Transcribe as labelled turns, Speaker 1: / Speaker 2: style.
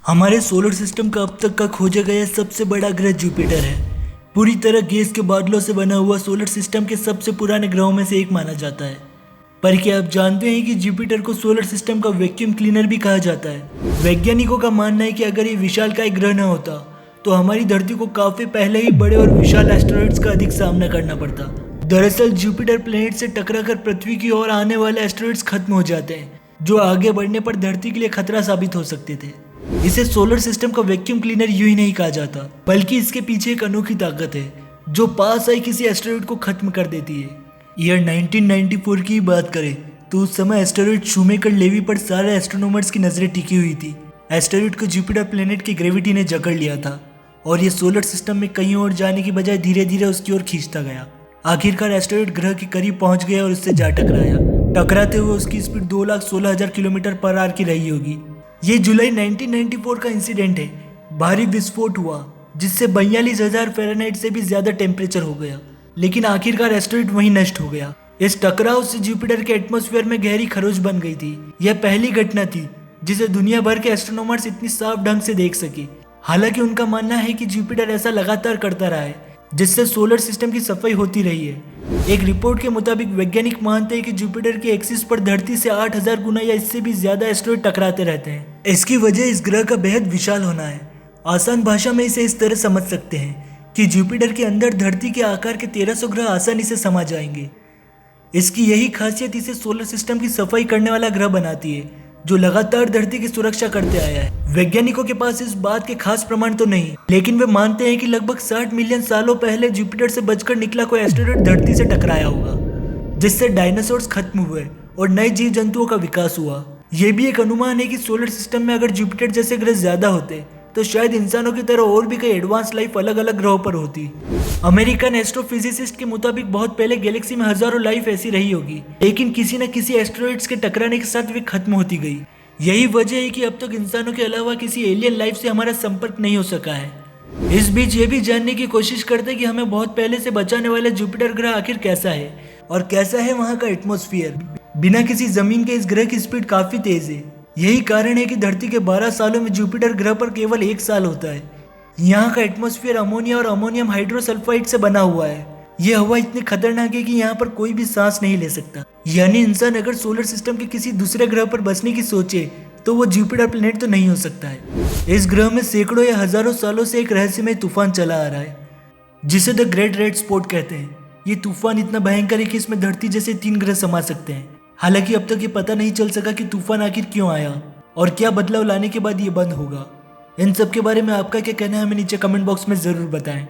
Speaker 1: हमारे solar system का अब तक का खोजा गया सबसे बड़ा ग्रह जुपिटर है। पूरी तरह गैस के बादलों से बना हुआ सोलर सिस्टम के सबसे पुराने ग्रहों में से एक माना जाता है। पर क्या आप जानते हैं कि जुपिटर को सोलर सिस्टम का वैक्यूम क्लीनर भी कहा जाता है। वैज्ञानिकों का मानना है कि अगर ये विशालकाय ग्रह न होता तो हमारी धरती को काफी पहले ही बड़े और विशाल एस्टेरॉइड्स का अधिक सामना करना पड़ता। दरअसल जुपिटर प्लेनेट से टकराकर पृथ्वी की ओर आने वाले एस्टेरॉइड्स खत्म हो जाते हैं, जो आगे बढ़ने पर धरती के लिए खतरा साबित हो सकते थे। इसे सोलर सिस्टम का वैक्यूम क्लीनर यूं ही नहीं कहा जाता, बल्कि इसके पीछे एक अनोखी ताकत है जो पास आई किसी एस्टेरॉइड को खत्म कर देती है। ईयर 1994 की बात करें तो उस समय एस्टेरॉइड शूमेकर लेवी पर सारे एस्ट्रोनॉमर्स की नजरें टिकी हुई थी। एस्टेरॉइड को जुपिटर प्लेनेट की ग्रेविटी ने जकड़ लिया था और ये सोलर सिस्टम में कहीं और जाने की बजाय धीरे धीरे उसकी ओर खींचता गया। आखिरकार एस्टेरॉइड ग्रह के करीब पहुंच गया और उससे जा टकराया। टकराते हुए उसकी स्पीड 2,16,000 किलोमीटर पर आवर की रही होगी। ये जुलाई 1994 का इंसिडेंट है। भारी विस्फोट हुआ जिससे 42,000 फ़ारेनहाइट से भी ज्यादा टेम्परेचर हो गया, लेकिन आखिरकार एस्टेरॉइड वहीं नष्ट हो गया। इस टकराव से जुपिटर के एटमॉस्फेयर में गहरी खरोंच बन गई थी। यह पहली घटना थी जिसे दुनिया भर के एस्ट्रोनॉमर्स इतनी साफ ढंग से देख सके। हालांकि उनका मानना है कि जुपिटर ऐसा लगातार करता रहा है जिससे सोलर सिस्टम की सफाई होती रही है। एक रिपोर्ट के मुताबिक वैज्ञानिक मानते हैं कि जुपिटर की एक्सिस पर धरती से 8,000 गुना या इससे भी ज्यादा एस्टेरॉइड टकराते रहते हैं। इसकी वजह इस ग्रह का बेहद विशाल होना है। आसान भाषा में इसे इस तरह समझ सकते हैं कि जुपिटर के अंदर धरती के आकार के 1300 ग्रह आसानी से समा जाएंगे। इसकी यही खासियत इसे सोलर सिस्टम की सफाई करने वाला ग्रह बनाती है, जो लगातार धरती की सुरक्षा करते आया है। वैज्ञानिकों के पास इस बात के खास प्रमाण तो नहीं, लेकिन वे मानते हैं कि लगभग 60 मिलियन सालों पहले जुपिटर से बचकर निकला कोई एस्टेरॉइड धरती से टकराया होगा, जिससे डायनासोर्स खत्म हुए और नए जीव जंतुओं का विकास हुआ। यह भी एक अनुमान है कि सोलर सिस्टम में अगर जुपिटर जैसे ग्रह ज्यादा होते तो शायद इंसानों की तरह और भी कई एडवांस लाइफ अलग अलग ग्रहों पर होती। अमेरिकन एस्ट्रोफिजिसिस्ट के मुताबिक बहुत पहले गैलेक्सी में हजारों लाइफ ऐसी रही होगी, लेकिन किसी न किसी एस्टेरॉइड्स के टकराने के साथ वे खत्म होती गई। यही वजह है कि अब तक इंसानों के अलावा किसी एलियन लाइफ से हमारा संपर्क नहीं हो सका है। इस बीच ये भी जानने की कोशिश करते हैं कि हमें बहुत पहले से बचाने वाला जुपिटर ग्रह आखिर कैसा है और कैसा है वहाँ का एटमॉस्फेयर। बिना किसी जमीन के इस ग्रह की स्पीड काफी तेज है। यही कारण है कि धरती के 12 सालों में जुपिटर ग्रह पर केवल 1 साल होता है। यहाँ का एटमॉस्फेयर अमोनिया और अमोनियम हाइड्रोसल्फाइड से बना हुआ है। यह हवा इतनी खतरनाक है कि यहाँ पर कोई भी सांस नहीं ले सकता। यानी इंसान अगर सोलर सिस्टम के किसी दूसरे ग्रह पर बसने की सोचे तो वो जुपिटर प्लेनेट तो नहीं हो सकता है। इस ग्रह में सैकड़ों या हजारों सालों से एक रहस्यमय तूफान चला आ रहा है जिसे द ग्रेट रेड स्पॉट कहते हैं। ये तूफान इतना भयंकर है कि इसमें धरती जैसे 3 ग्रह समा सकते हैं। हालांकि अब तक ये पता नहीं चल सका कि तूफान आखिर क्यों आया और क्या बदलाव लाने के बाद ये बंद होगा। इन सब के बारे में आपका क्या कहना है हमें नीचे कमेंट बॉक्स में जरूर बताएं।